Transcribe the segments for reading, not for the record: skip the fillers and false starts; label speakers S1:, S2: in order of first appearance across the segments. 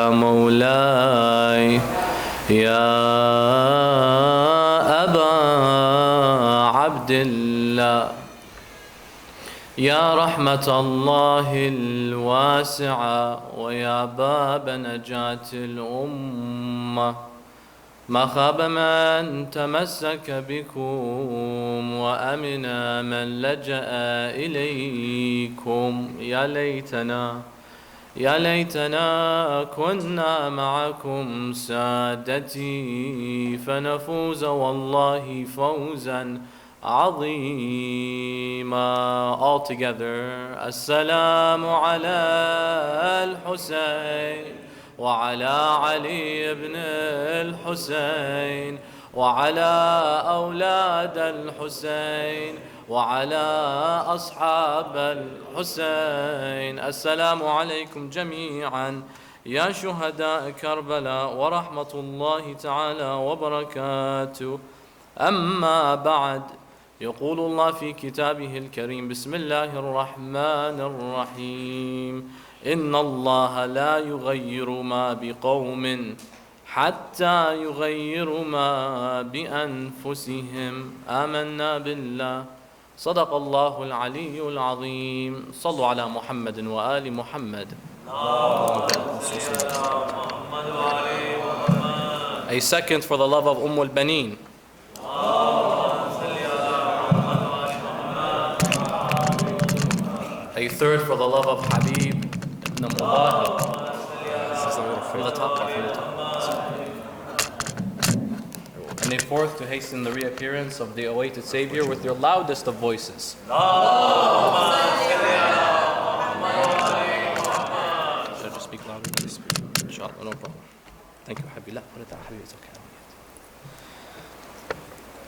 S1: يا مولاي يا أبا عبد الله يا رحمة الله الواسعة ويا باب نجاة الأمة ما خاب من تمسك بكم وأمن من لجأ إليكم يا ليتنا كنا معكم سادتي فنفوز والله فوزا عظيما. All together. السلام على الحسين وعلى علي بن الحسين وعلى أولاد الحسين وعلى أصحاب الحسين. السلام عليكم جميعا يا شهداء كربلاء ورحمة الله تعالى وبركاته. أما بعد، يقول الله في كتابه الكريم: بسم الله الرحمن الرحيم. إن الله لا يغير ما بقوم حتى يغيروا ما بأنفسهم. آمنا بالله. صدق الله العلي العظيم. صلوا على محمد وآل محمد. A second for the love of al-Banin. A third for the love of Habib ibn Mubahir. From the top. And a fourth to hasten the reappearance of the awaited Savior with your loudest of voices. Should I just speak louder? Inshallah, no problem. Thank you, Habib. It's okay.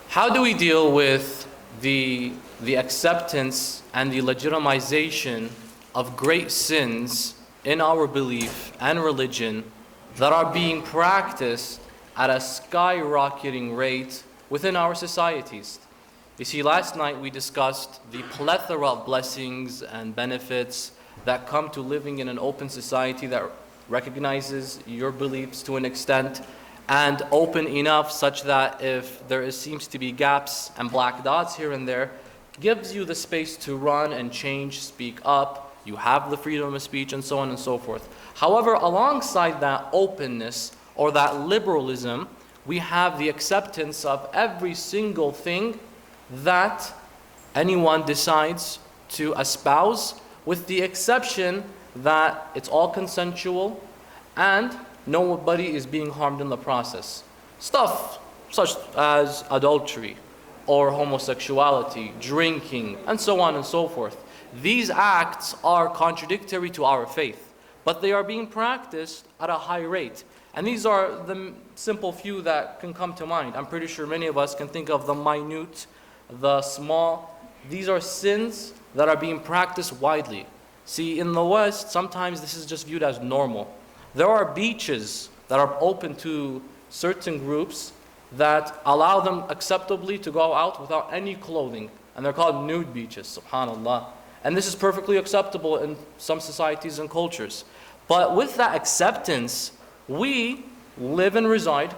S1: How do we deal with the acceptance and the legitimization of great sins in our belief and religion that are being practiced at a skyrocketing rate within our societies? You see, last night we discussed the plethora of blessings and benefits that come to living in an open society that recognizes your beliefs to an extent and open enough such that if there seems to be gaps and black dots here and there, gives you the space to run and change, speak up, you have the freedom of speech and so on and so forth. However, alongside that openness or that liberalism, we have the acceptance of every single thing that anyone decides to espouse, with the exception that it's all consensual and nobody is being harmed in the process. Stuff such as adultery or homosexuality, drinking, and so on and so forth. These acts are contradictory to our faith, but they are being practiced at a high rate. And these are the simple few that can come to mind. I'm pretty sure many of us can think of the minute, the small. These are sins that are being practiced widely. See, in the West, sometimes this is just viewed as normal. There are beaches that are open to certain groups that allow them acceptably to go out without any clothing. And they're called nude beaches, subhanAllah. And this is perfectly acceptable in some societies and cultures. But with that acceptance, we live and reside.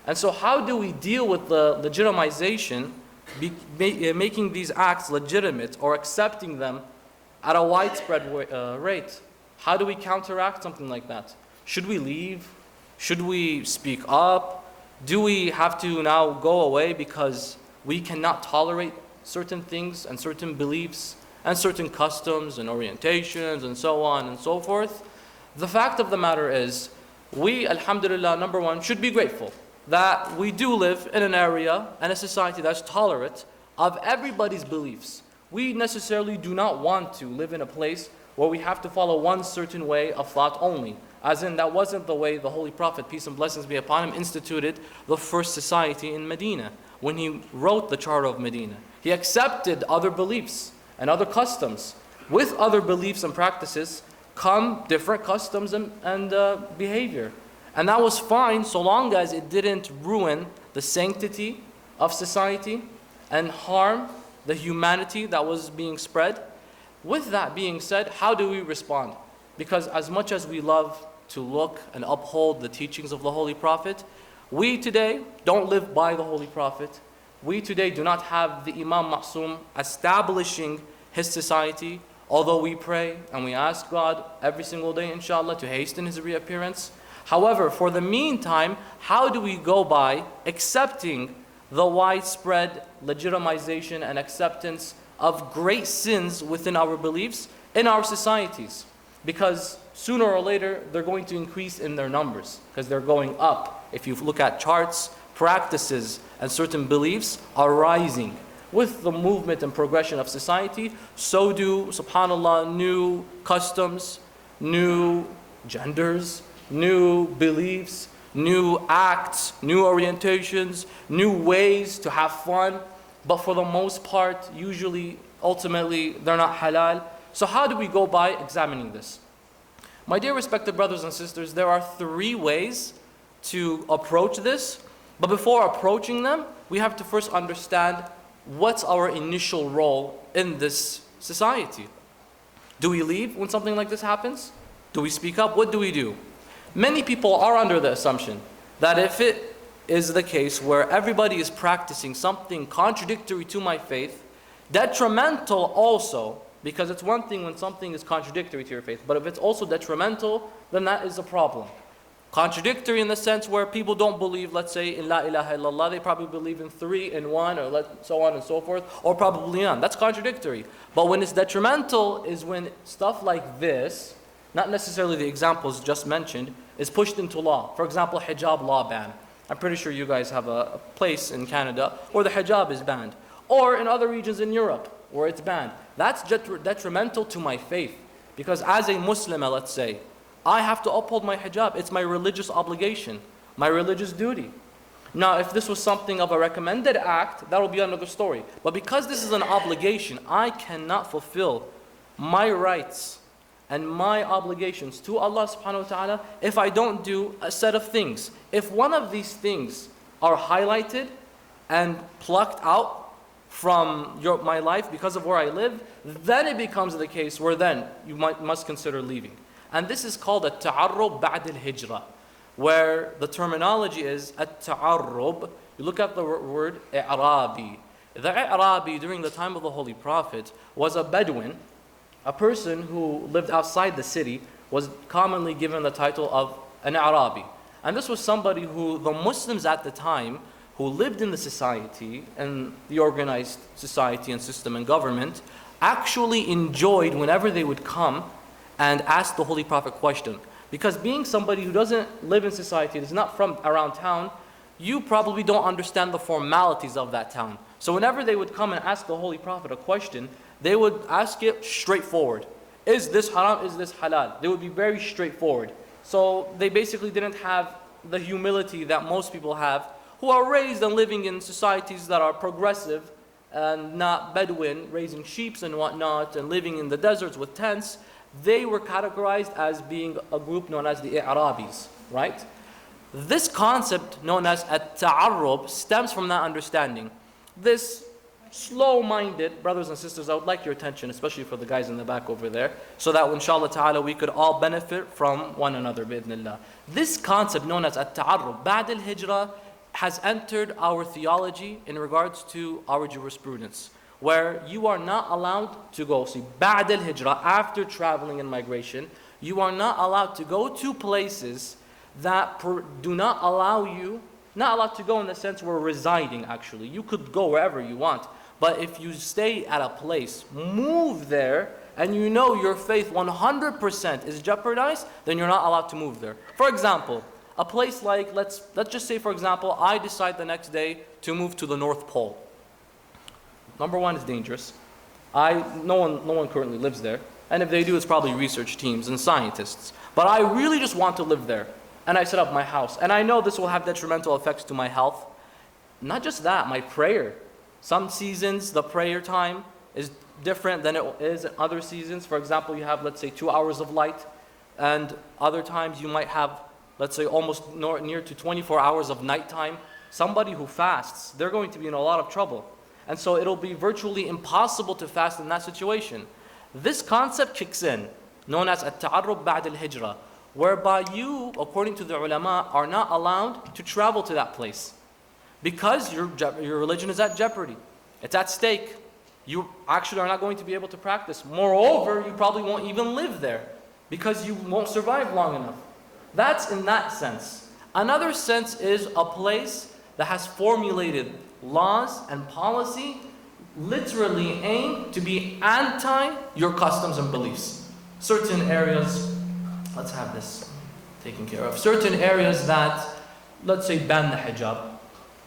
S1: And so how do we deal with the legitimization, making these acts legitimate or accepting them at a widespread rate? How do we counteract something like that? Should we leave? Should we speak up? Do we have to now go away because we cannot tolerate certain things and certain beliefs and certain customs and orientations and so on and so forth? The fact of the matter is, we, alhamdulillah, number one, should be grateful that we do live in an area and a society that's tolerant of everybody's beliefs. We necessarily do not want to live in a place where we have to follow one certain way of thought only. As in, that wasn't the way the Holy Prophet, peace and blessings be upon him, instituted the first society in Medina. When he wrote the Charter of Medina, he accepted other beliefs and other customs. With other beliefs and practices come different customs and behavior. And that was fine so long as it didn't ruin the sanctity of society and harm the humanity that was being spread. With that being said, how do we respond? Because as much as we love to look and uphold the teachings of the Holy Prophet. We today don't live by the Holy Prophet. We today do not have the Imam Ma'soom establishing his society, although we pray and we ask God every single day, inshallah, to hasten his reappearance. However, for the meantime, how do we go by accepting the widespread legitimization and acceptance of great sins within our beliefs in our societies? Because sooner or later, they're going to increase in their numbers, because they're going up. If you look at charts, practices, and certain beliefs are rising. With the movement and progression of society, so do, subhanAllah, new customs, new genders, new beliefs, new acts, new orientations, new ways to have fun. But for the most part, usually, ultimately, they're not halal. So how do we go by examining this? My dear respected brothers and sisters, there are 3 ways to approach this. But before approaching them, we have to first understand what's our initial role in this society. Do we leave when something like this happens? Do we speak up? What do we do? Many people are under the assumption that if it is the case where everybody is practicing something contradictory to my faith, detrimental also, because it's one thing when something is contradictory to your faith, but if it's also detrimental, then that is a problem. Contradictory in the sense where people don't believe, let's say, in La ilaha illallah, they probably believe in 3 in 1, or so on and so forth, or probably none. That's contradictory. But when it's detrimental is when stuff like this, not necessarily the examples just mentioned, is pushed into law. For example, hijab law ban. I'm pretty sure you guys have a place in Canada where the hijab is banned. Or in other regions in Europe where it's banned. That's detrimental to my faith. Because as a Muslim, let's say, I have to uphold my hijab. It's my religious obligation, my religious duty. Now, if this was something of a recommended act, that will be another story. But because this is an obligation, I cannot fulfill my rights and my obligations to Allah subhanahu wa ta'ala if I don't do a set of things. If one of these things are highlighted and plucked out from my life because of where I live, then it becomes the case where then you must consider leaving. And this is called at-ta'arrub ba'd al-hijra, where the terminology is at-ta'arrub. You look at the word i'rabi. The i'rabi during the time of the Holy Prophet was a Bedouin, a person who lived outside the city, was commonly given the title of an Arabi. And this was somebody who the Muslims at the time, who lived in the society and the organized society and system and government, actually enjoyed whenever they would come and ask the Holy Prophet question. Because being somebody who doesn't live in society, is not from around town, you probably don't understand the formalities of that town. So whenever they would come and ask the Holy Prophet a question, they would ask it straightforward. Is this haram? Is this halal? They would be very straightforward. So they basically didn't have the humility that most people have, who are raised and living in societies that are progressive and not Bedouin, raising sheep and whatnot, and living in the deserts with tents. They were categorized as being a group known as the Arabis, right? This concept known as at-ta'arrub stems from that understanding. This slow-minded, brothers and sisters, I would like your attention, especially for the guys in the back over there, so that inshallah ta'ala we could all benefit from one another, bi'idhnillah. This concept known as at-ta'arrub ba'd al-hijra has entered our theology in regards to our jurisprudence, where you are not allowed to go, see, ba'd al-hijra, after traveling and migration, you are not allowed to go to places that do not allow you, not allowed to go in the sense where residing actually. You could go wherever you want, but if you stay at a place, move there, and you know your faith 100% is jeopardized, then you're not allowed to move there. For example, a place like, let's just say for example, I decide the next day to move to the North Pole. Number one, it's dangerous. No one currently lives there. And if they do, it's probably research teams and scientists. But I really just want to live there. And I set up my house. And I know this will have detrimental effects to my health. Not just that, my prayer. Some seasons, the prayer time is different than it is in other seasons. For example, you have, let's say, 2 hours of light. And other times you might have, let's say, almost near to 24 hours of nighttime. Somebody who fasts, they're going to be in a lot of trouble. And so it'll be virtually impossible to fast in that situation. This concept kicks in, known as at-ta'arrub ba'd al-hijra. whereby you, according to the ulama, are not allowed to travel to that place because your religion is at jeopardy. It's at stake. You actually are not going to be able to practice. Moreover, you probably won't even live there because you won't survive long enough. That's in that sense. Another sense is a place that has formulated laws and policy literally aimed to be anti your customs and beliefs. Certain areas, let's have this taken care of. Certain areas that, let's say, ban the hijab.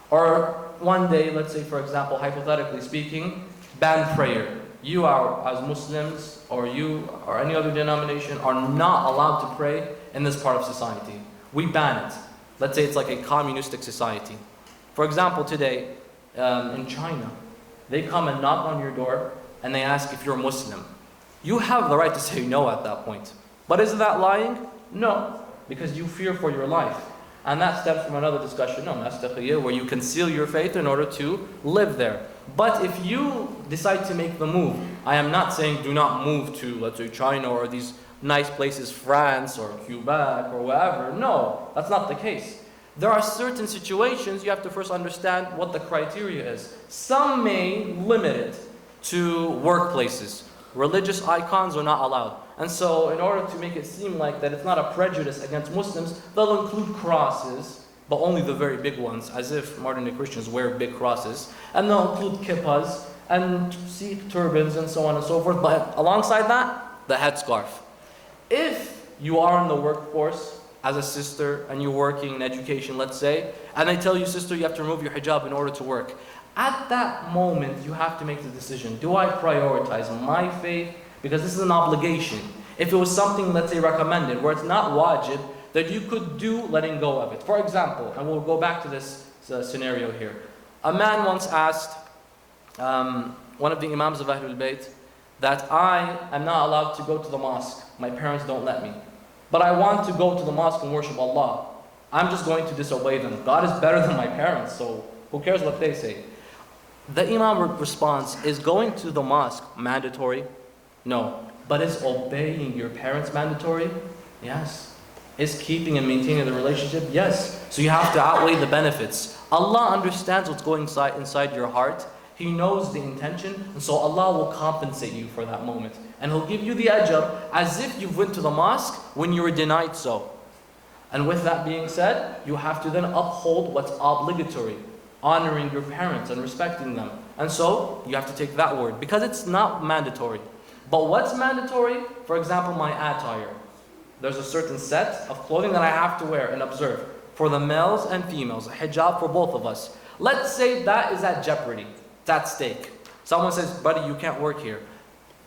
S1: Or one day, let's say, for example, hypothetically speaking, ban prayer. You are, as Muslims, or you, or any other denomination, are not allowed to pray in this part of society. We ban it. Let's say it's like a communistic society. For example, today, in China, they come and knock on your door and they ask if you're Muslim. You have the right to say no at that point. But is that lying? No, because you fear for your life. And that stems from another discussion, where you conceal your faith in order to live there. But if you decide to make the move, I am not saying do not move to, let's say, China or these nice places, France or Quebec or wherever. No, that's not the case. There are certain situations you have to first understand what the criteria is. Some may limit it to workplaces. Religious icons are not allowed. And so in order to make it seem like that it's not a prejudice against Muslims, they'll include crosses, but only the very big ones, as if modern-day Christians wear big crosses. And they'll include kippas and Sikh turbans and so on and so forth. But alongside that, the headscarf. If you are in the workforce as a sister and you're working in education, let's say, and they tell you, sister, you have to remove your hijab in order to work. At that moment, you have to make the decision. Do I prioritize my faith? Because this is an obligation. If it was something, let's say, recommended, where it's not wajib, that you could do letting go of it. For example, and we'll go back to this scenario here. A man once asked one of the imams of Ahlul Bayt that I am not allowed to go to the mosque. My parents don't let me. But I want to go to the mosque and worship Allah. I'm just going to disobey them. God is better than my parents, so who cares what they say? The imam responds, is going to the mosque mandatory? No. But is obeying your parents mandatory? Yes. Is keeping and maintaining the relationship? Yes. So you have to outweigh the benefits. Allah understands what's going inside your heart. He knows the intention, and so Allah will compensate you for that moment. And He'll give you the ajr as if you went to the mosque when you were denied so. And with that being said, you have to then uphold what's obligatory, honoring your parents and respecting them. And so you have to take that word, because it's not mandatory. But what's mandatory? For example, my attire. There's a certain set of clothing that I have to wear and observe for the males and females, a hijab for both of us. Let's say that is at jeopardy. It's at stake. Someone says, buddy, you can't work here.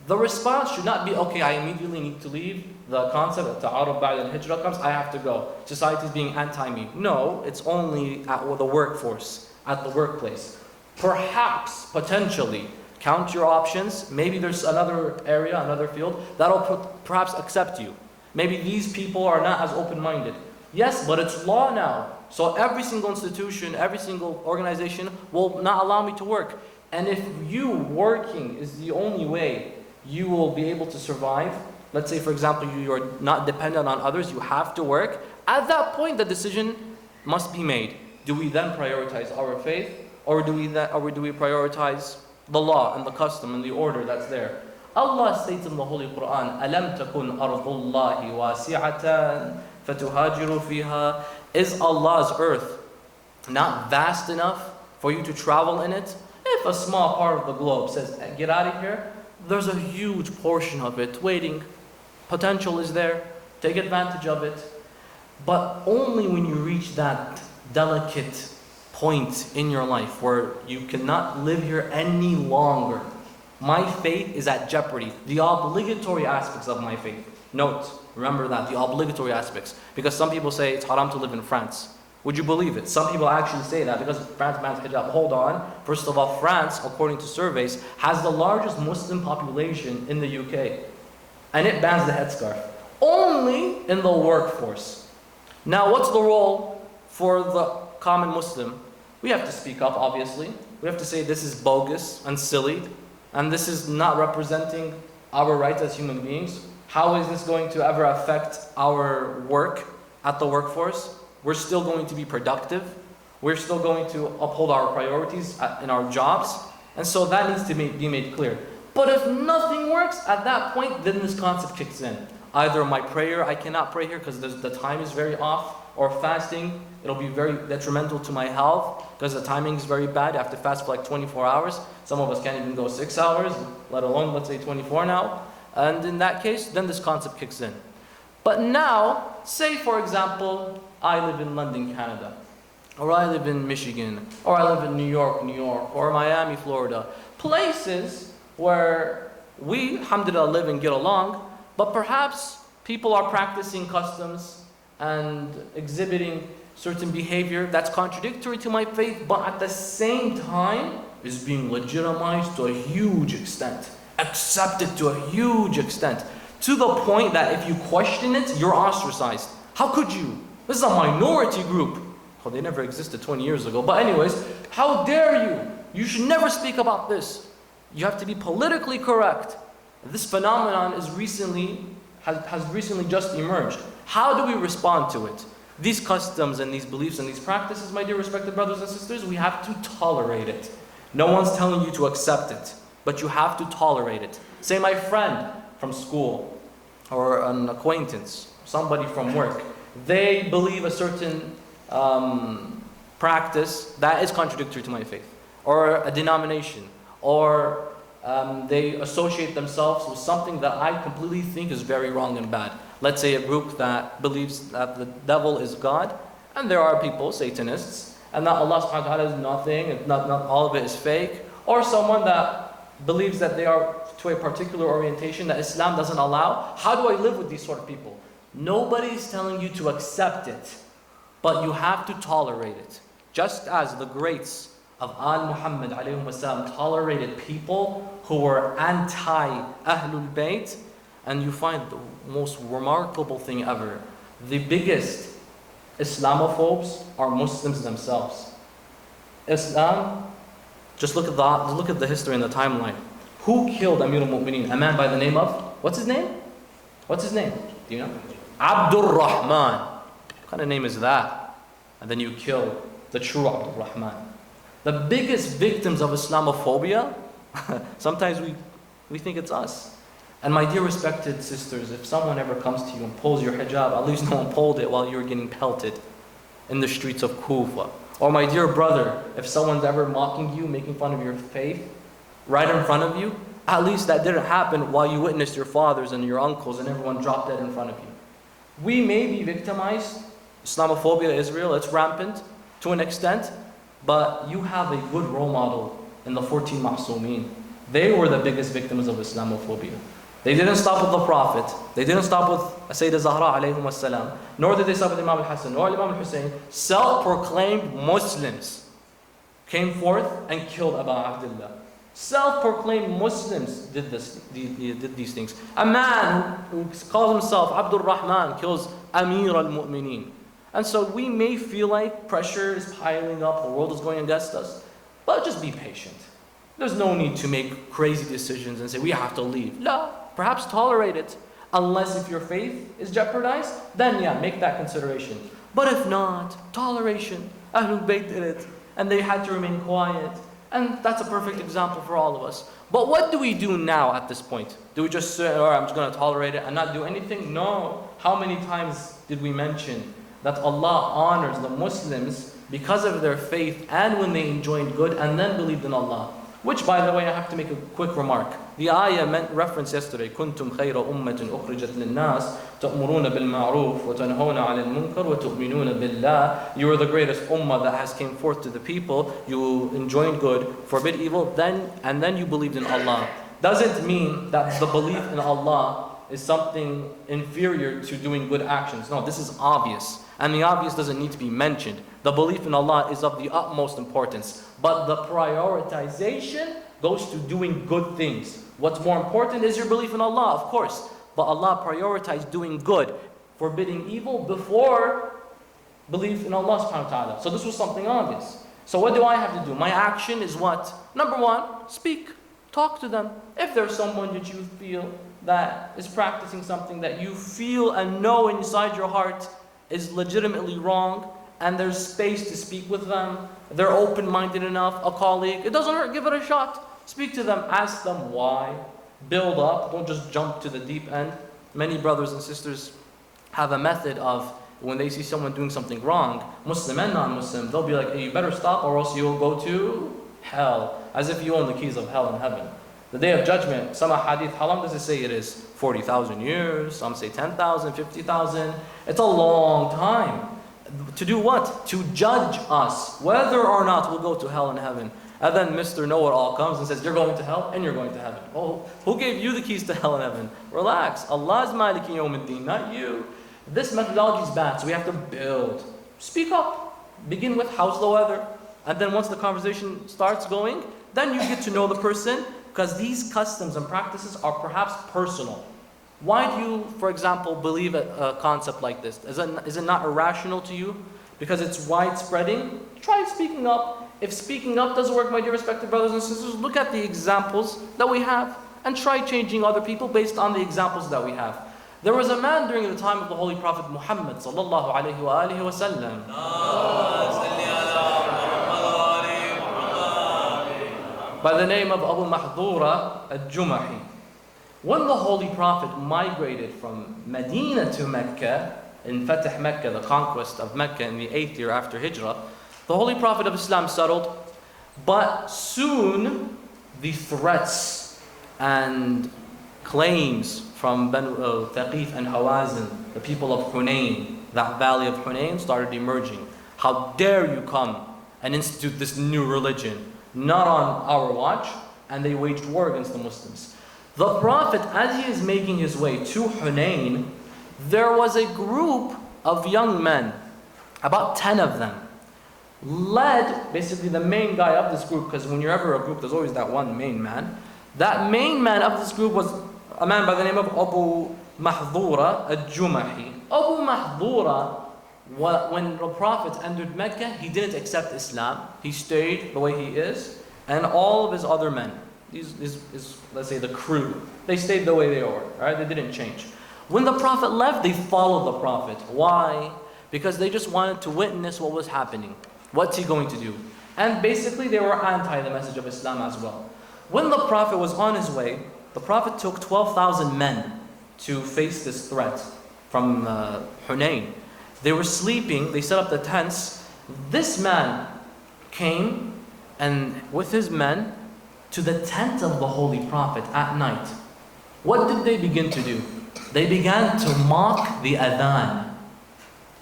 S1: The response should not be, okay, I immediately need to leave. The concept of ta'arub ba'd al-hijrah comes, I have to go. Society is being anti-me. No, it's only at the workforce, at the workplace. Perhaps, potentially, count your options. Maybe there's another area, another field that'll perhaps accept you. Maybe these people are not as open-minded. Yes, but it's law now. So every single institution, every single organization will not allow me to work. And if you working is the only way you will be able to survive, let's say for example you are not dependent on others, you have to work, at that point the decision must be made. Do we then prioritize our faith, or do we prioritize the law and the custom and the order that's there? Allah states in the Holy Quran, أَلَمْ تَكُنْ أَرْضُ اللَّهِ وَاسِعَةً فَتُهَاجِرُوا فِيهَا. Is Allah's earth not vast enough for you to travel in it? If a small part of the globe says, get out of here, there's a huge portion of it waiting. Potential is there. Take advantage of it. But only when you reach that delicate point in your life where you cannot live here any longer. My faith is at jeopardy. The obligatory aspects of my faith. Note, remember that, the obligatory aspects. Because some people say it's haram to live in France. Would you believe it? Some people actually say that because France bans hijab. Hold on. First of all, France, according to surveys, has the largest Muslim population in the UK. And it bans the headscarf. Only in the workforce. Now, what's the role for the common Muslim? We have to speak up, obviously. We have to say this is bogus and silly. And this is not representing our rights as human beings. How is this going to ever affect our work at the workforce? We're still going to be productive. We're still going to uphold our priorities in our jobs. And so that needs to be made clear. But if nothing works, at that point, then this concept kicks in. Either my prayer, I cannot pray here because the time is very off, or fasting, it'll be very detrimental to my health because the timing is very bad. I have to fast for like 24 hours. Some of us can't even go 6 hours, let alone, let's say, 24 now. And in that case, then this concept kicks in. But now, say for example, I live in London, Canada, or I live in Michigan, or I live in New York, or Miami, Florida. Places where we, alhamdulillah, live and get along, but perhaps people are practicing customs and exhibiting certain behavior that's contradictory to my faith, but at the same time is being legitimized to a huge extent, accepted to a huge extent, to the point that if you question it, you're ostracized. How could you? This is a minority group. Well, they never existed 20 years ago. But anyways, how dare you? You should never speak about this. You have to be politically correct. This phenomenon has recently just emerged. How do we respond to it? These customs and these beliefs and these practices, my dear respected brothers and sisters, we have to tolerate it. No one's telling you to accept it, but you have to tolerate it. Say my friend from school, or an acquaintance, somebody from work, they believe a certain practice that is contradictory to my faith, or a denomination, or they associate themselves with something that I completely think is very wrong and bad. Let's say a group that believes that the devil is God, and there are people, Satanists, and that Allah subhanahu wa ta'ala is nothing, and not all of it is fake, or someone that believes that they are to a particular orientation that Islam doesn't allow. How do I live with these sort of people? Nobody is telling you to accept it, but you have to tolerate it. Just as the greats of Al-Muhammad alayhim wasalam tolerated people who were anti-Ahlul Bayt, and you find the most remarkable thing ever. The biggest Islamophobes are Muslims themselves. Islam, just look at the history and the timeline. Who killed Amir al-Mu'mineen? A man by the name of, what's his name? What's his name? Do you know? Abdul Rahman. What kind of name is that? And then you kill the true Abdul Rahman. The biggest victims of Islamophobia, sometimes we think it's us. And my dear respected sisters, if someone ever comes to you and pulls your hijab, at least no one pulled it while you were getting pelted in the streets of Kufa. Or my dear brother, if someone's ever mocking you, making fun of your faith, right in front of you, at least that didn't happen while you witnessed your fathers and your uncles and everyone dropped dead in front of you. We may be victimized. Islamophobia, Israel, it's rampant to an extent, but you have a good role model in the 14 Ma'soomeen. They were the biggest victims of Islamophobia. They didn't stop with the Prophet. They didn't stop with Sayyidah Zahra alayhim wassalam. Nor did they stop with Imam al-Hassan, nor Imam al-Hussein. Self-proclaimed Muslims came forth and killed Abu Abdullah. Self-proclaimed Muslims did these things. A man who calls himself Abdul Rahman kills Amir al-Mu'mineen. And so we may feel like pressure is piling up, the world is going against us, but just be patient. There's no need to make crazy decisions and say we have to leave. No, perhaps tolerate it. Unless if your faith is jeopardized, then yeah, make that consideration. But if not, toleration. Ahlul Bayt did it, and they had to remain quiet. And that's a perfect example for all of us. But what do we do now at this point? Do we just say, all right, I'm just going to tolerate it and not do anything? No. How many times did we mention that Allah honors the Muslims because of their faith and when they enjoined good and then believed in Allah? Which, by the way, I have to make a quick remark. The ayah referenced yesterday, كُنْتُمْ خَيْرَ أُمَّةٍ أُخْرِجَتْ لِلنَّاسِ تَأْمُرُونَ بِالْمَعْرُوفِ وَتَنْهَوْنَ عَلَى الْمُنْكَرِ وَتُؤْمِنُونَ بِاللَّهِ. You are the greatest ummah that has came forth to the people. You enjoined good, forbid evil, and then you believed in Allah. Doesn't mean that the belief in Allah is something inferior to doing good actions. No, this is obvious. And the obvious doesn't need to be mentioned. The belief in Allah is of the utmost importance. But the prioritization goes to doing good things. What's more important is your belief in Allah, of course. But Allah prioritized doing good, forbidding evil before belief in Allah subhanahu wa ta'ala. So this was something obvious. So what do I have to do? My action is what? Number one, speak. Talk to them. If there's someone that you feel that is practicing something that you feel and know inside your heart is legitimately wrong, and there's space to speak with them, they're open-minded enough, a colleague, it doesn't hurt, give it a shot. Speak to them, ask them why, build up, don't just jump to the deep end. Many brothers and sisters have a method of when they see someone doing something wrong, Muslim and non-Muslim, they'll be like, hey, you better stop or else you'll go to hell, as if you own the keys of hell and heaven. The day of judgment, some hadith, how long does it say it is? 40,000 years, some say 10,000, 50,000. It's a long time. To do what? To judge us, whether or not we'll go to hell and heaven. And then Mr. Know-it-all comes and says, you're going to hell and you're going to heaven. Oh, who gave you the keys to hell and heaven? Relax. Allah is Maliki Yawmiddin, not you. This methodology is bad, so we have to build. Speak up. Begin with, how's the weather? And then once the conversation starts going, then you get to know the person, because these customs and practices are perhaps personal. Why do you, for example, believe a concept like this? Is it not irrational to you? Because it's widespreading? Try speaking up. If speaking up doesn't work, my dear respected brothers and sisters, look at the examples that we have and try changing other people based on the examples that we have. There was a man during the time of the Holy Prophet Muhammad sallallahu alayhi wa alihi wa sallam. By the name of Al-Mahdura al-Jumahi. When the Holy Prophet migrated from Medina to Mecca, in Fatih Mecca, the conquest of Mecca in the 8th year after Hijrah, the Holy Prophet of Islam settled, but soon the threats and claims from Banu Thaqif and Hawazin, the people of Hunayn, that valley of Hunayn, started emerging. How dare you come and institute this new religion? Not on our watch. And they waged war against the Muslims. The Prophet, as he is making his way to Hunayn, there was a group of young men, about 10 of them, led, basically the main guy of this group, because when you're ever a group, there's always that one main man. That main man of this group was a man by the name of Abu Mahdura al-Jumahi. Abu Mahdura, when the Prophet entered Mecca, he didn't accept Islam. He stayed the way he is, and all of his other men, let's say the crew, they stayed the way they were, right? They didn't change. When the Prophet left, they followed the Prophet. Why? Because they just wanted to witness what was happening. What's he going to do? And basically they were anti the message of Islam as well. When the Prophet was on his way, the Prophet took 12,000 men to face this threat from Hunayn. They were sleeping, they set up the tents. This man came and with his men to the tent of the Holy Prophet at night. What did they begin to do? They began to mock the adhan.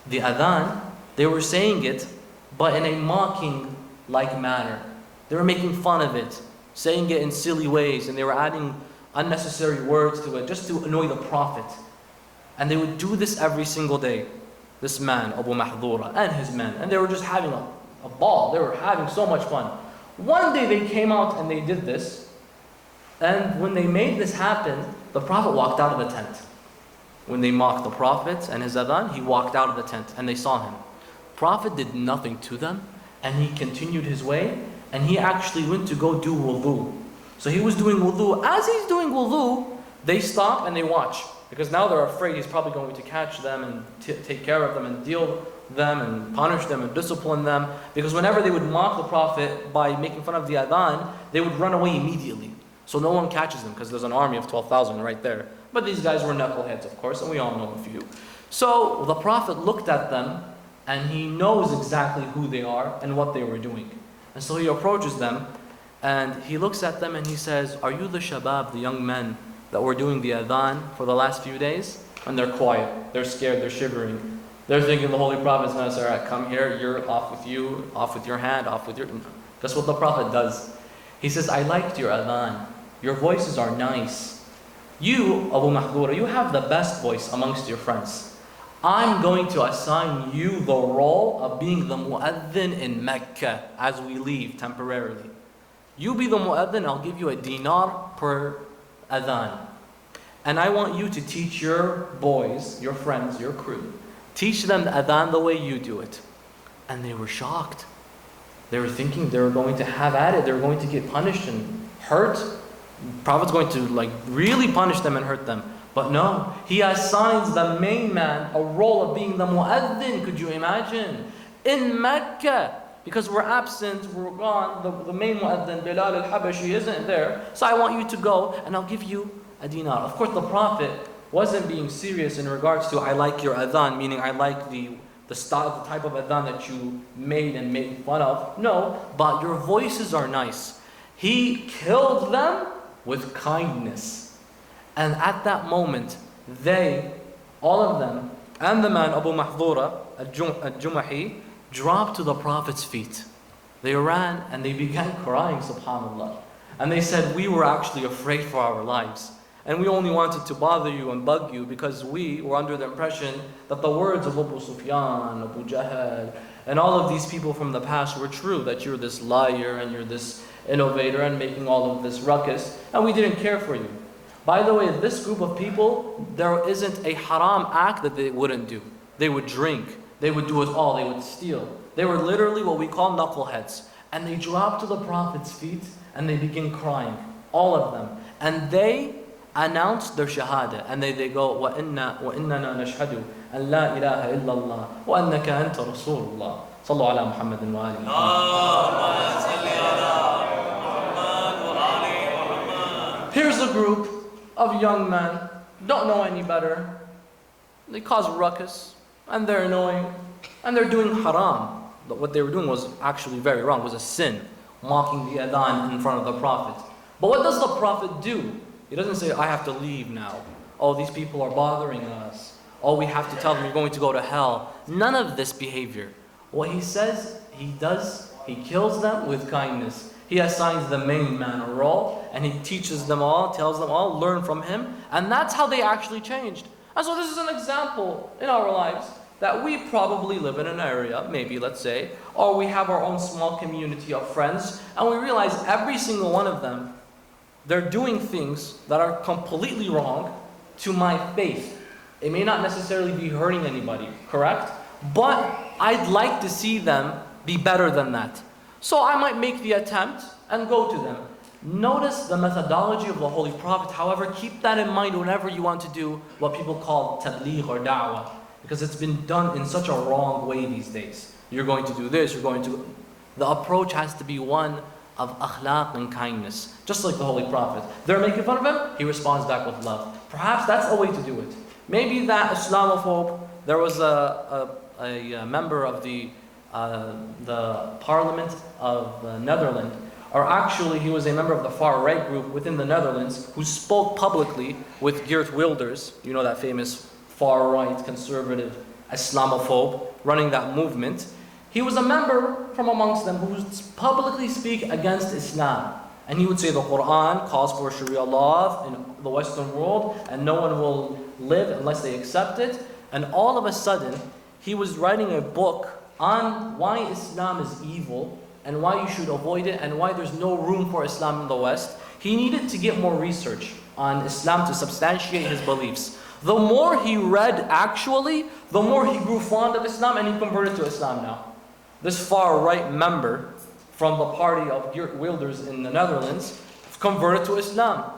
S1: The adhan, they were saying it, but in a mocking-like manner. They were making fun of it, saying it in silly ways, and they were adding unnecessary words to it just to annoy the Prophet. And they would do this every single day. This man, Abu Mahdura, and his men. And they were just having a ball. They were having so much fun. One day they came out and they did this. And when they made this happen, the Prophet walked out of the tent. When they mocked the Prophet and his adhan, he walked out of the tent and they saw him. Prophet did nothing to them, and he continued his way, and he actually went to go do wudu. So he was doing wudu. As he's doing wudu, they stop and they watch, because now they're afraid he's probably going to catch them and take care of them and deal them and punish them and discipline them. Because whenever they would mock the Prophet by making fun of the adhan, they would run away immediately. So no one catches them, because there's an army of 12,000 right there. But these guys were knuckleheads, of course, and we all know a few. So the Prophet looked at them, and he knows exactly who they are and what they were doing. And so he approaches them, and he looks at them and he says, "Are you the shabab, the young men that were doing the adhan for the last few days?" And they're quiet, they're scared, they're shivering. They're thinking the Holy Prophet's going to say, "All right, come here, you're off with you, off with your hand, off with your..." That's what the Prophet does. He says, "I liked your adhan. Your voices are nice. You, Abu Mahdura, you have the best voice amongst your friends. I'm going to assign you the role of being the mu'adhin in Mecca as we leave temporarily. You be the mu'adhin, I'll give you a dinar per adhan. And I want you to teach your boys, your friends, your crew, teach them the adhan the way you do it." And they were shocked. They were thinking they were going to have at it, they were going to get punished and hurt. Prophet's going to like really punish them and hurt them. But no, he assigns the main man a role of being the mu'adhin. Could you imagine? In Mecca, because we're absent, we're gone, the main mu'adhin, Bilal al-Habashi, isn't there. So I want you to go and I'll give you a dinar. Of course, the Prophet wasn't being serious in regards to, I like your adhan, meaning I like the style, the type of adhan that you made and made fun of. No, but your voices are nice. He killed them with kindness. And at that moment, they, all of them, and the man Abu Mahdura al-Jumahi, dropped to the Prophet's feet. They ran and they began crying, subhanAllah. And they said, we were actually afraid for our lives. And we only wanted to bother you and bug you because we were under the impression that the words of Abu Sufyan, Abu Jahl, and all of these people from the past were true, that you're this liar and you're this innovator and making all of this ruckus, and we didn't care for you. By the way, this group of people, there isn't a haram act that they wouldn't do. They would drink, they would do it all, they would steal. They were literally what we call knuckleheads. And they dropped to the Prophet's feet and they began crying, all of them. And they announced their shahada, and they go, وَإِنَّنَا نَشْهَدُ أَنْ لَا إِلَهَ إِلَّا اللَّهِ وَأَنَّكَ أَنْتَ رَسُولُ اللَّهِ صلوا على محمد وآله محمد. Here's a group of young men, don't know any better. They cause ruckus, and they're annoying, and they're doing haram. What they were doing was actually very wrong, was a sin, mocking the adhan in front of the Prophet. But what does the Prophet do? He doesn't say, I have to leave now. Oh, these people are bothering us. Oh, we have to tell them you're going to go to hell. None of this behavior. What he says, he does, he kills them with kindness. He assigns the main man a role, and he teaches them all, tells them all, learn from him. And that's how they actually changed. And so this is an example in our lives that we probably live in an area, maybe let's say, or we have our own small community of friends, and we realize every single one of them, they're doing things that are completely wrong to my faith. It may not necessarily be hurting anybody, correct? But I'd like to see them be better than that. So I might make the attempt and go to them. Notice the methodology of the Holy Prophet. However, keep that in mind whenever you want to do what people call tabligh or da'wah, because it's been done in such a wrong way these days. You're going to do this, you're going to... The approach has to be one of akhlaq and kindness, just like the Holy Prophet. They're making fun of him, he responds back with love. Perhaps that's a way to do it. Maybe that Islamophobe, there was a member of the Parliament of the Netherlands, or actually he was a member of the far-right group within the Netherlands, who spoke publicly with Geert Wilders, you know, that famous far-right conservative Islamophobe running that movement. He was a member from amongst them who would publicly speak against Islam. And he would say the Quran calls for Sharia law in the Western world and no one will live unless they accept it. And all of a sudden, he was writing a book on why Islam is evil and why you should avoid it and why there's no room for Islam in the West. He needed to get more research on Islam to substantiate his beliefs. The more he read actually, the more he grew fond of Islam and he converted to Islam now. This far-right member from the party of Geert Wilders in the Netherlands converted to Islam.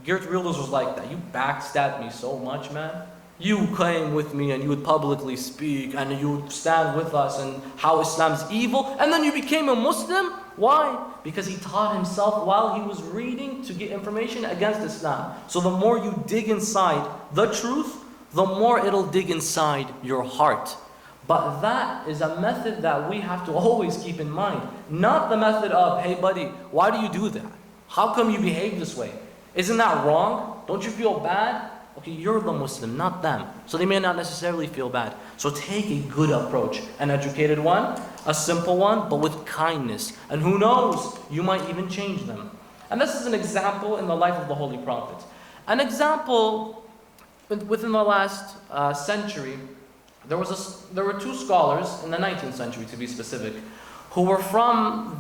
S1: Geert Wilders was like, that you backstabbed me so much, man. You came with me and you would publicly speak and you would stand with us and how Islam's evil, and then you became a Muslim? Why? Because he taught himself while he was reading to get information against Islam. So the more you dig inside the truth, the more it'll dig inside your heart. But that is a method that we have to always keep in mind. Not the method of, hey buddy, why do you do that? How come you behave this way? Isn't that wrong? Don't you feel bad? Okay, you're the Muslim, not them. So they may not necessarily feel bad. So take a good approach, an educated one, a simple one, but with kindness. And who knows, you might even change them. And this is an example in the life of the Holy Prophet. An example within the last century, there were two scholars in the 19th century, to be specific, who were from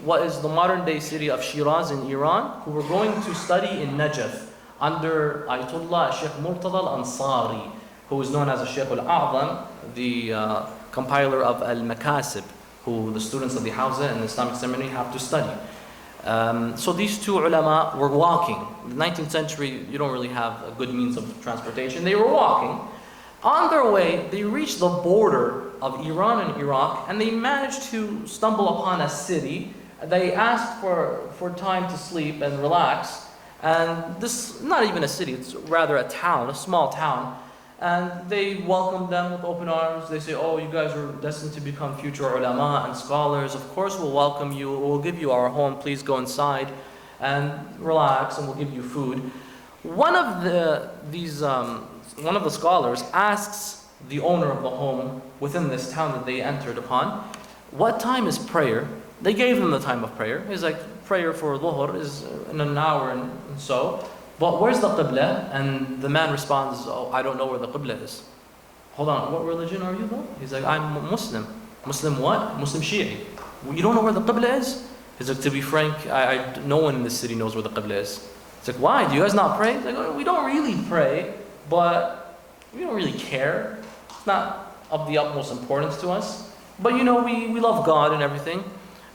S1: what is the modern day city of Shiraz in Iran, who were going to study in Najaf under Ayatollah Sheikh Murtada al-Ansari, who is known as the Sheikh al-A'zam, the compiler of Al-Makasib, who the students of the Hawza and the Islamic Seminary have to study. So these two ulama were walking. In the 19th century, you don't really have a good means of transportation. They were walking. On their way, they reached the border of Iran and Iraq, and they managed to stumble upon a city. They asked for time to sleep and relax. And this, not even a city, it's rather a town, a small town. And they welcomed them with open arms. They say, oh, you guys are destined to become future ulama and scholars. Of course we'll welcome you. We'll give you our home. Please go inside and relax, and we'll give you food. One of the scholars asks the owner of the home within this town that they entered upon, what time is prayer? They gave him the time of prayer. He's like, prayer for Dhuhr is in an hour and so. But where's the Qibla? And the man responds, oh, I don't know where the Qibla is. Hold on, what religion are you though? He's like, I'm Muslim. Muslim what? Muslim Shi'i. You don't know where the Qibla is? He's like, to be frank, no one in this city knows where the Qibla is. It's like, why? Do you guys not pray? He's like, oh, we don't really pray, but we don't really care. It's not of the utmost importance to us. But you know, we love God and everything.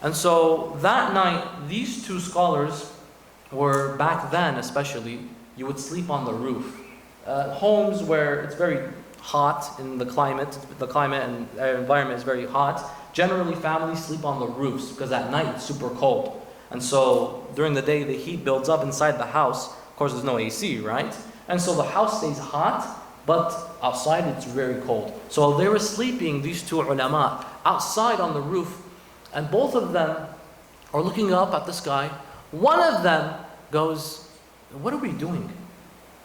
S1: And so that night, these two scholars were, back then especially, you would sleep on the roof. Homes where it's very hot in the climate and environment is very hot. Generally, families sleep on the roofs because at night it's super cold. And so during the day, the heat builds up inside the house. Of course, there's no AC, right? And so the house stays hot, but outside it's very cold. So they were sleeping, these two ulama, outside on the roof, and both of them are looking up at the sky. One of them goes, what are we doing?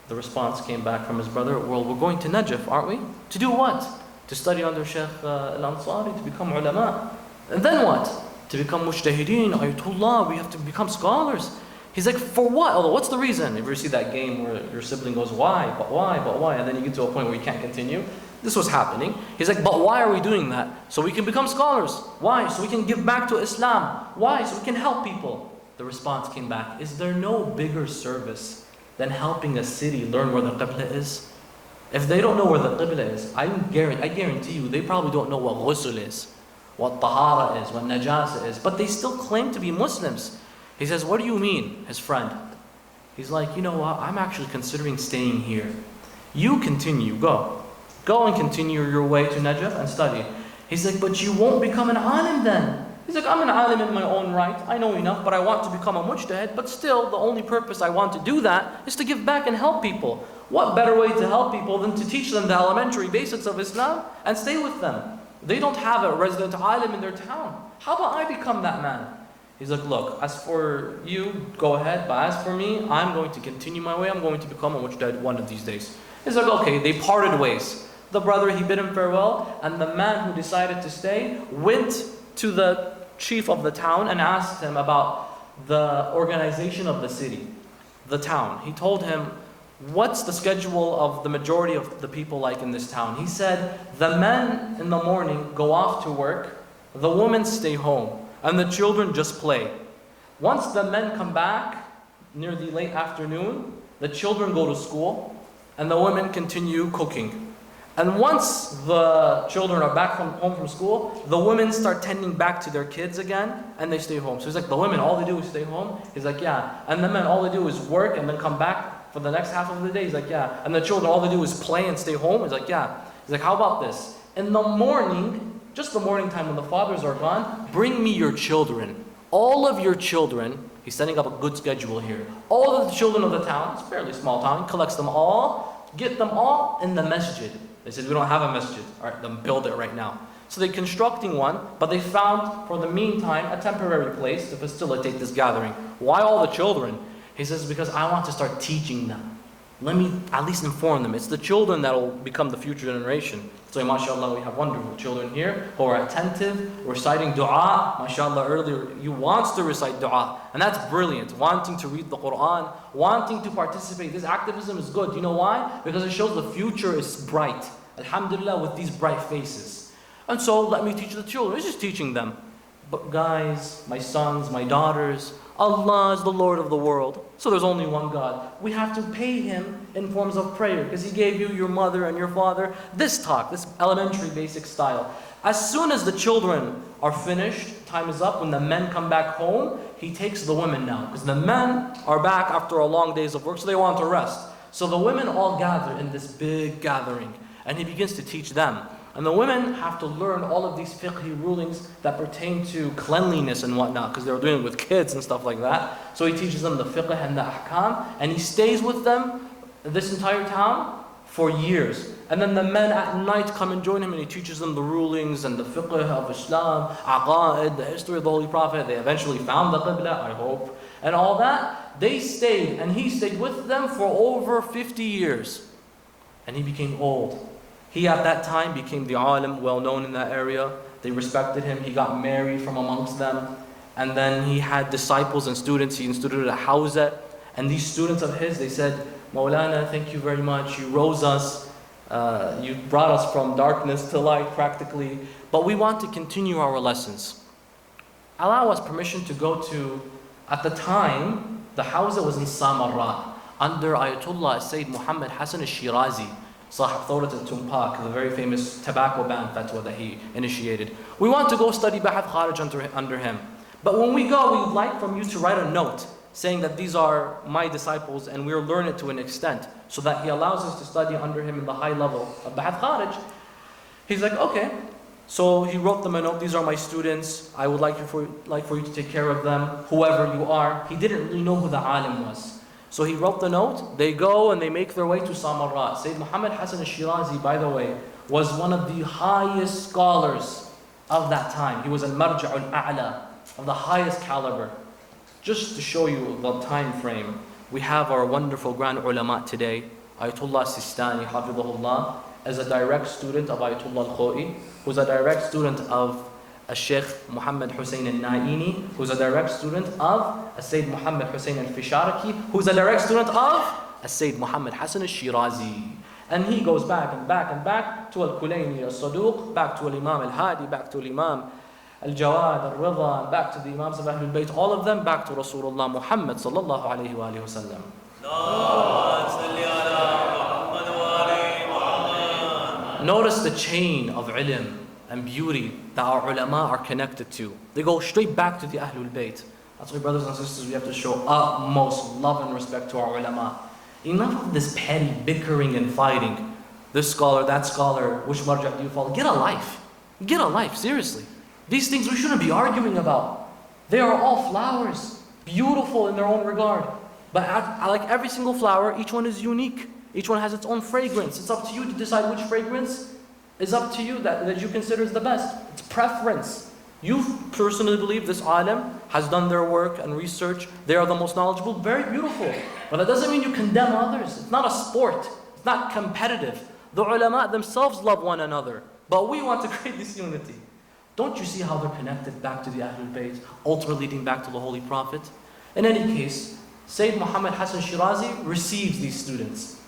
S1: The response came back from his brother, well, we're going to Najaf, aren't we? To do what? To study under Shaykh Al-Ansari, to become ulama. And then what? To become mujtahideen, ayatullah, we have to become scholars. He's like, for what? Although, what's the reason? If you ever see that game where your sibling goes, why, but why, but why? And then you get to a point where you can't continue. This was happening. He's like, but why are we doing that? So we can become scholars. Why? So we can give back to Islam. Why? So we can help people. The response came back, is there no bigger service than helping a city learn where the Qibla is? If they don't know where the Qibla is, I guarantee you, they probably don't know what ghusl is, what tahara is, what najasa is, but they still claim to be Muslims. He says, what do you mean, his friend? He's like, you know what, I'm actually considering staying here. You continue, go. Go and continue your way to Najaf and study. He's like, but you won't become an alim then. He's like, I'm an alim in my own right. I know enough, but I want to become a mujtahid. But still, the only purpose I want to do that is to give back and help people. What better way to help people than to teach them the elementary basics of Islam and stay with them? They don't have a resident alim in their town. How about I become that man? He's like, look, as for you, go ahead. But as for me, I'm going to continue my way. I'm going to become a mujtahid one of these days. He's like, okay, they parted ways. The brother, he bid him farewell, and the man who decided to stay went to the chief of the town and asked him about the organization of the city, the town. He told him, what's the schedule of the majority of the people like in this town? He said, the men in the morning go off to work, the women stay home, and the children just play. Once the men come back near the late afternoon, the children go to school, and the women continue cooking. And once the children are back home from school, the women start tending back to their kids again, and they stay home. So he's like, the women, all they do is stay home? He's like, yeah. And the men, all they do is work and then come back for the next half of the day? He's like, yeah. And the children, all they do is play and stay home? He's like, yeah. He's like, how about this? In the morning, just the morning time when the fathers are gone, bring me your children. All of your children, he's setting up a good schedule here. All of the children of the town, it's a fairly small town, collects them all, get them all in the masjid. They said, we don't have a masjid. All right, then build it right now. So they're constructing one, but they found, for the meantime, a temporary place to facilitate this gathering. Why all the children? He says, because I want to start teaching them. Let me at least inform them. It's the children that will become the future generation. So mashallah, we have wonderful children here who are attentive, reciting dua. Mashallah, earlier, you wants to recite dua. And that's brilliant. Wanting to read the Quran, wanting to participate. This activism is good. You know why? Because it shows the future is bright. Alhamdulillah, with these bright faces. And so, let me teach the children. It's just teaching them. But guys, my sons, my daughters, Allah is the Lord of the world. So there's only one God. We have to pay Him in forms of prayer because He gave you, your mother and your father, this talk, this elementary basic style. As soon as the children are finished, time is up, when the men come back home, he takes the women now. Because the men are back after a long days of work, so they want to rest. So the women all gather in this big gathering, and he begins to teach them. And the women have to learn all of these fiqhi rulings that pertain to cleanliness and whatnot, because they're doing it with kids and stuff like that. So he teaches them the fiqh and the ahkam, and he stays with them, this entire town, for years. And then the men at night come and join him, and he teaches them the rulings and the fiqh of Islam, aqa'id, the history of the Holy Prophet. They eventually found the qibla, I hope, and all that. They stayed, and he stayed with them for over 50 years. And he became old. He at that time became the alim, well known in that area. They respected him. He got married from amongst them. And then he had disciples and students. He instituted a hawza. And these students of his, they said, Maulana, thank you very much. You rose us. You brought us from darkness to light practically. But we want to continue our lessons. Allow us permission to go to, at the time, the hawza was in Samarra, under Ayatollah Sayyid Mohammedhassan Alsherazi, Sahib Thawrat al-Tumpak, the very famous tobacco ban fatwa that he initiated. We want to go study Bahath Kharij under him. But when we go, we'd like from you to write a note saying that these are my disciples and we'll learn it to an extent, so that he allows us to study under him in the high level of Bahath Kharij. He's like, okay. So he wrote them a note, these are my students, I would like for you to take care of them, whoever you are. He didn't really know who the alim was. So he wrote the note, they go and they make their way to Samarra. Sayyid Mohammedhassan Alsherazi, by the way, was one of the highest scholars of that time. He was al-Marja' al-A'la, of the highest caliber. Just to show you the time frame, we have our wonderful grand ulama today, Ayatollah Sistani, Hafidhullah, as a direct student of Ayatollah al-Khoi, who's a direct student of Sheikh Muhammad Hussein al-Naini, who's a direct student of Sayyid Muhammad Hussein al-Fisharaki, who's a direct student of Sayyid Mohammedhassan Alsherazi. And he goes back and back and back to Al-Kulayni al-Saduq, back to Al-Imam al-Hadi, back to Al-Imam al-Jawad al-Ridha, and back to the Imams of Ahlul Bayt, all of them back to Rasulullah Muhammad sallallahu alayhi wa alihi wa sallam. Notice the chain of ilm and beauty that our ulama are connected to. They go straight back to the Ahlul Bayt. That's why, brothers and sisters, we have to show utmost love and respect to our ulama. Enough of this petty bickering and fighting. This scholar, that scholar, which marja' do you follow? Get a life. Get a life, seriously. These things we shouldn't be arguing about. They are all flowers, beautiful in their own regard. But like every single flower, each one is unique. Each one has its own fragrance. It's up to you to decide which fragrance is up to you that you consider is the best. It's preference. You personally believe this alim has done their work and research. They are the most knowledgeable. Very beautiful. But that doesn't mean you condemn others. It's not a sport. It's not competitive. The ulama themselves love one another. But we want to create this unity. Don't you see how they're connected back to the Ahlul Bayt, ultimately leading back to the Holy Prophet? In any case, Sayyid Mohammedhassan Alsherazi receives these students.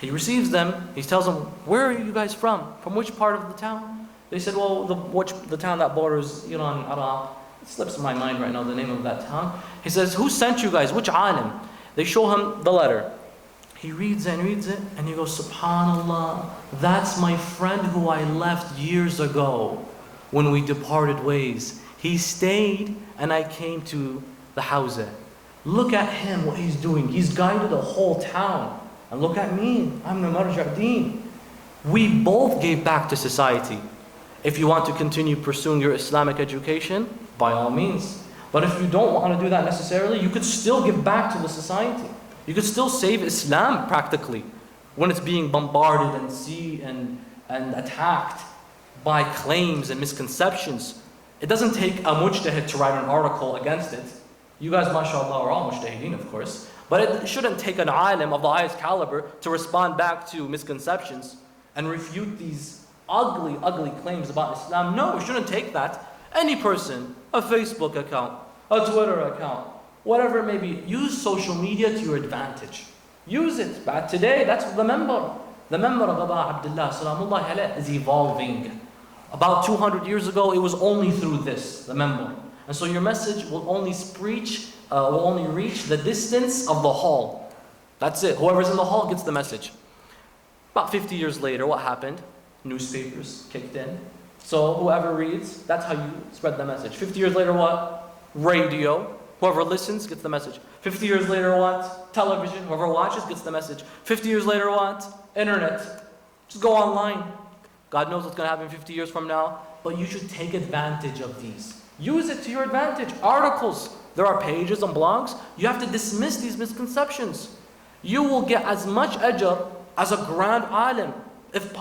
S1: He receives them, he tells them, where are you guys from? From which part of the town? They said, well, the town that borders Iran, Iraq. It slips my mind right now, the name of that town. He says, who sent you guys? Which alim? They show him the letter. He reads it, and he goes, SubhanAllah, that's my friend who I left years ago when we departed ways. He stayed, and I came to the hawza. Look at him, what he's doing. He's guided a whole town. And look at me, I'm the marja' deen. We both gave back to society. If you want to continue pursuing your Islamic education, by all means. But if you don't want to do that necessarily, you could still give back to the society. You could still save Islam practically when it's being bombarded and attacked by claims and misconceptions. It doesn't take a mujtahid to write an article against it. You guys, mashallah, are all mujtahideen, of course. But it shouldn't take an alim of the highest caliber to respond back to misconceptions and refute these ugly, ugly claims about Islam. No, it shouldn't take that. Any person, a Facebook account, a Twitter account, whatever it may be, use social media to your advantage. Use it. But today, that's the member. The member of Aba Abdullah, Salamullahi alayh, is evolving. About 200 years ago, it was only through this, the member. And so your message will only reach the distance of the hall. That's it. Whoever's in the hall gets the message. About 50 years later, what happened? Newspapers kicked in. So whoever reads, that's how you spread the message. 50 years later, what? Radio. Whoever listens gets the message. 50 years later, what? Television. Whoever watches gets the message. 50 years later, what? Internet. Just go online. God knows what's going to happen 50 years from now, but you should take advantage of these. Use it to your advantage. Articles. There are pages and blogs. You have to dismiss these misconceptions. You will get as much ajr as a grand alim. If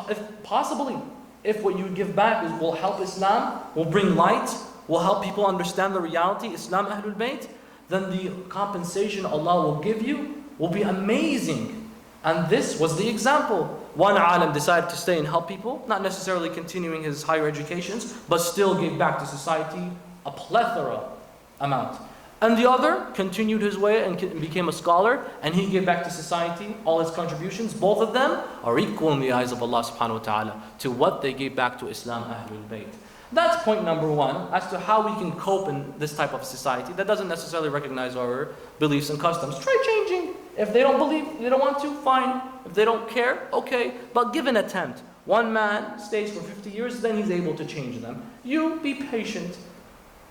S1: possibly, if what you give back will help Islam, will bring light, will help people understand the reality, Islam Ahlul Bayt, then the compensation Allah will give you will be amazing. And this was the example. One alim decided to stay and help people, not necessarily continuing his higher educations, but still gave back to society a plethora amount. And the other continued his way and became a scholar, and he gave back to society all his contributions. Both of them are equal in the eyes of Allah subhanahu wa ta'ala to what they gave back to Islam Ahlul Bayt. That's point number one, as to how we can cope in this type of society that doesn't necessarily recognize our beliefs and customs. Try changing. If they don't believe, they don't want to, fine. If they don't care, okay. But give an attempt. One man stays for 50 years, then he's able to change them. You be patient.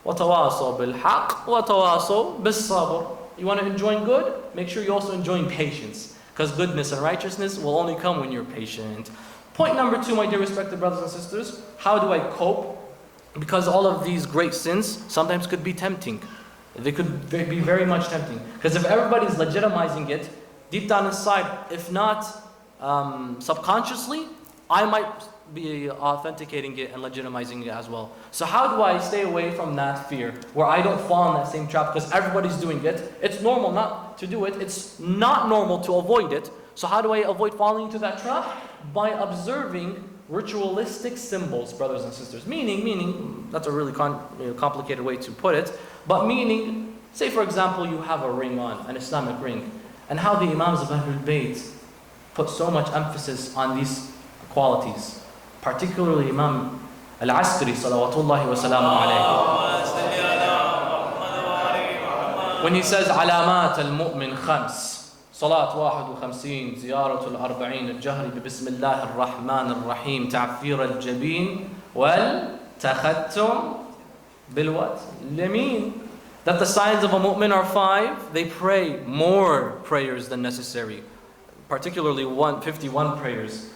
S1: وَتَوَاصَوْا بِالْحَقِّ وَتَوَاصَوْا بِالصَّبْرِ. You want to enjoy good? Make sure you also enjoy patience. Because goodness and righteousness will only come when you're patient. Point number two, my dear respected brothers and sisters. How do I cope? Because all of these great sins sometimes could be tempting. They could be very much tempting. Because if everybody's legitimizing it, deep down inside, if not subconsciously, I might be authenticating it and legitimizing it as well. So how do I stay away from that fear, where I don't fall in that same trap because everybody's doing it? It's normal not to do it. It's not normal to avoid it. So how do I avoid falling into that trap? By observing ritualistic symbols, brothers and sisters. Meaning, that's a really complicated way to put it, but meaning, say for example, you have a ring on, an Islamic ring, and how the Imams of Ahlul Bayt put so much emphasis on these qualities, particularly Imam Al-Askari, salawatullahi wa salamu alayhi. When he says, عَلَامَاتَ الْمُؤْمِنِ خَمْسٍ صلاة 51 زيارة 40 الجهر ببسم الله الرحمن الرحيم تعفير الجبين والتختم بالوات اليمين. That the signs of a mu'min are 5. They pray more prayers than necessary, particularly 51 prayers.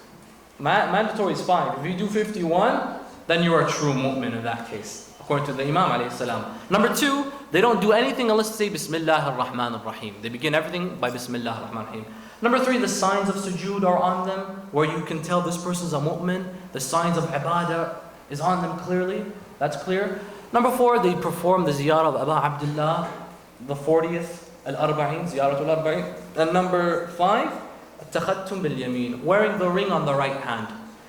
S1: Mandatory is 5. If you do 51, then you are a true mu'min in that case, according to the Imam alayhi salam. Number 2, they don't do anything unless they say Bismillah ar-Rahman ar-Rahim. They begin everything by Bismillah ar-Rahman ar-Rahim. Number 3, the signs of sujood are on them, where you can tell this person's a mu'min. The signs of ibadah is on them clearly. That's clear. Number 4, they perform the ziyarah of Aba Abdullah, the 40th, al-Arba'in, ziyaratul Arba'in. And number 5, takhattum bil-Yamin, wearing the ring on the right hand.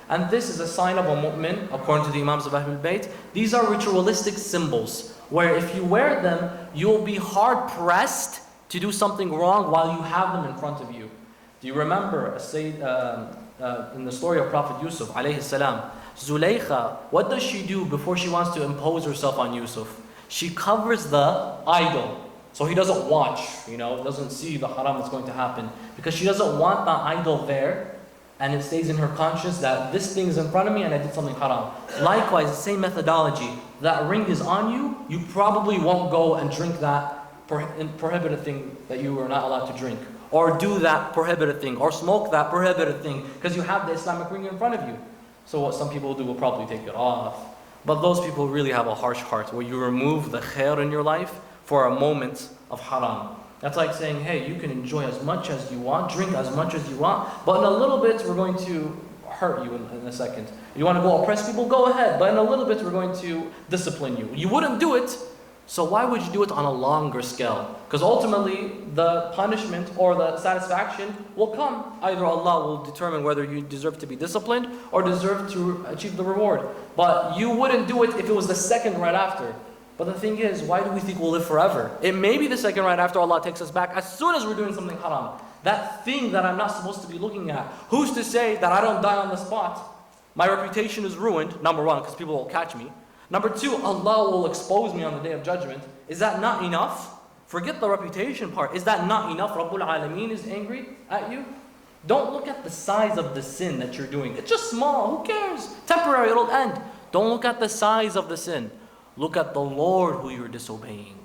S1: And this is a sign of a mu'min, according to the Imams of Ahlul Bayt. These are ritualistic symbols, where if you wear them, you'll be hard-pressed to do something wrong while you have them in front of you. Do you remember in the story of Prophet Yusuf, alayhi salam, Zulaykha, what does she do before she wants to impose herself on Yusuf? She covers the idol, so he doesn't watch, doesn't see the haram that's going to happen, because she doesn't want the idol there, and it stays in her conscience that this thing is in front of me and I did something haram. Likewise, the same methodology. That ring is on you, you probably won't go and drink that prohibited thing that you are not allowed to drink, or do that prohibited thing, or smoke that prohibited thing, because you have the Islamic ring in front of you. So what some people do will probably take it off. But those people really have a harsh heart, where you remove the khair in your life for a moment of haram. That's like saying, hey, you can enjoy as much as you want, drink as much as you want, but in a little bit we're going to hurt you in a second. You want to go oppress people? Go ahead, but in a little bit we're going to discipline you. You wouldn't do it, so why would you do it on a longer scale? Because ultimately the punishment or the satisfaction will come. Either Allah will determine whether you deserve to be disciplined or deserve to achieve the reward. But you wouldn't do it if it was the second right after. But the thing is, why do we think we'll live forever? It may be the second right after Allah takes us back, as soon as we're doing something haram. That thing that I'm not supposed to be looking at. Who's to say that I don't die on the spot? My reputation is ruined, number 1, because people will catch me. Number 2, Allah will expose me on the Day of Judgment. Is that not enough? Forget the reputation part. Is that not enough? Rabbul Alameen is angry at you? Don't look at the size of the sin that you're doing. It's just small. Who cares? Temporary, it'll end. Don't look at the size of the sin. Look at the Lord who you're disobeying.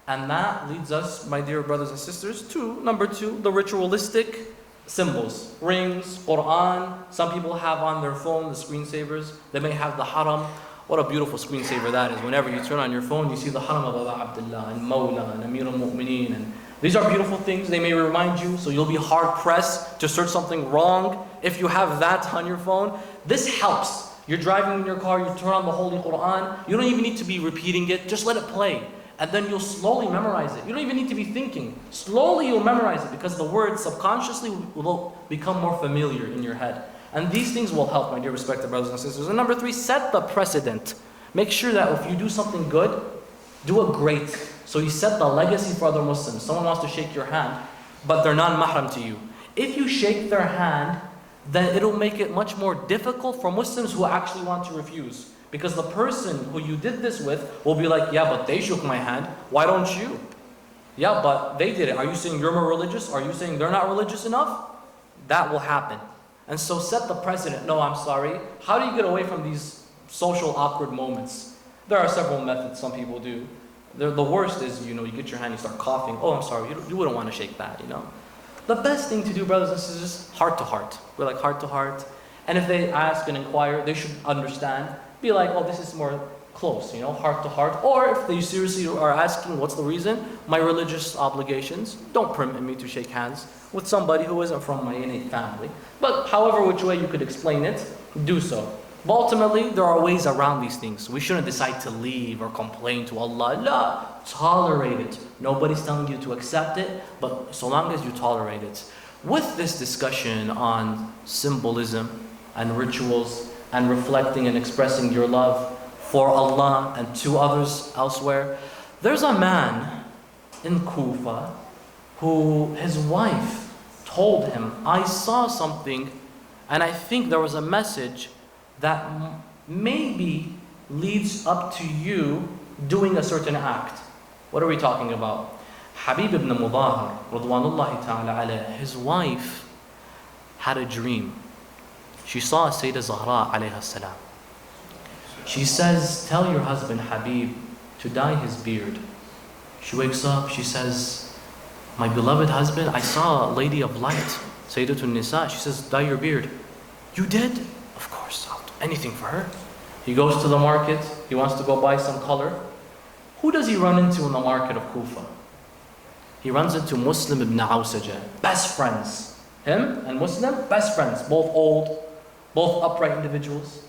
S1: And that leads us, my dear brothers and sisters, to number 2, the ritualistic symbols. Rings, Quran. Some people have on their phone the screensavers. They may have the haram. What a beautiful screensaver that is. Whenever you turn on your phone, you see the haram of Aba Abdullah and Mawla and Amir al-Mu'mineen. And these are beautiful things. They may remind you, so you'll be hard-pressed to search something wrong if you have that on your phone. This helps. You're driving in your car, you turn on the Holy Quran. You don't even need to be repeating it. Just let it play. And then you'll slowly memorize it. You don't even need to be thinking. Slowly you'll memorize it because the words subconsciously will become more familiar in your head. And these things will help, my dear respected brothers and sisters. And number 3, set the precedent. Make sure that if you do something good, do it great. So you set the legacy for other Muslims. Someone wants to shake your hand, but they're non-mahram to you. If you shake their hand, then it'll make it much more difficult for Muslims who actually want to refuse. Because the person who you did this with will be like, yeah, but they shook my hand. Why don't you? Yeah, but they did it. Are you saying you're more religious? Are you saying they're not religious enough? That will happen. And so set the precedent. No, I'm sorry. How do you get away from these social awkward moments? There are several methods some people do. The worst is, you get your hand, you start coughing. Oh, I'm sorry, you wouldn't want to shake that, The best thing to do, brothers and sisters, is heart to heart. We're like heart to heart. And if they ask and inquire, they should understand. Be like, oh, this is more close, heart to heart. Or if they seriously are asking, what's the reason? My religious obligations don't permit me to shake hands with somebody who isn't from my innate family. But however which way you could explain it, do so. But ultimately, there are ways around these things. We shouldn't decide to leave or complain to Allah. La, tolerate it. Nobody's telling you to accept it, but so long as you tolerate it. With this discussion on symbolism and rituals and reflecting and expressing your love for Allah and to others elsewhere, there's a man in Kufa who his wife told him, I saw something and I think there was a message that maybe leads up to you doing a certain act. What are we talking about? Habib ibn Mudahar, radwanullahi ta'ala alayh, his wife had a dream. She saw Sayyidah Zahra alayha salam. She says, tell your husband Habib to dye his beard. She wakes up, she says, my beloved husband, I saw a lady of light, Sayyidatun Nisa. She says, dye your beard. You did? Of course, I'll do anything for her. He goes to the market, he wants to go buy some color. Who does he run into in the market of Kufa? He runs into Muslim ibn Awsajah, best friends. Him and Muslim, best friends, both old, both upright individuals.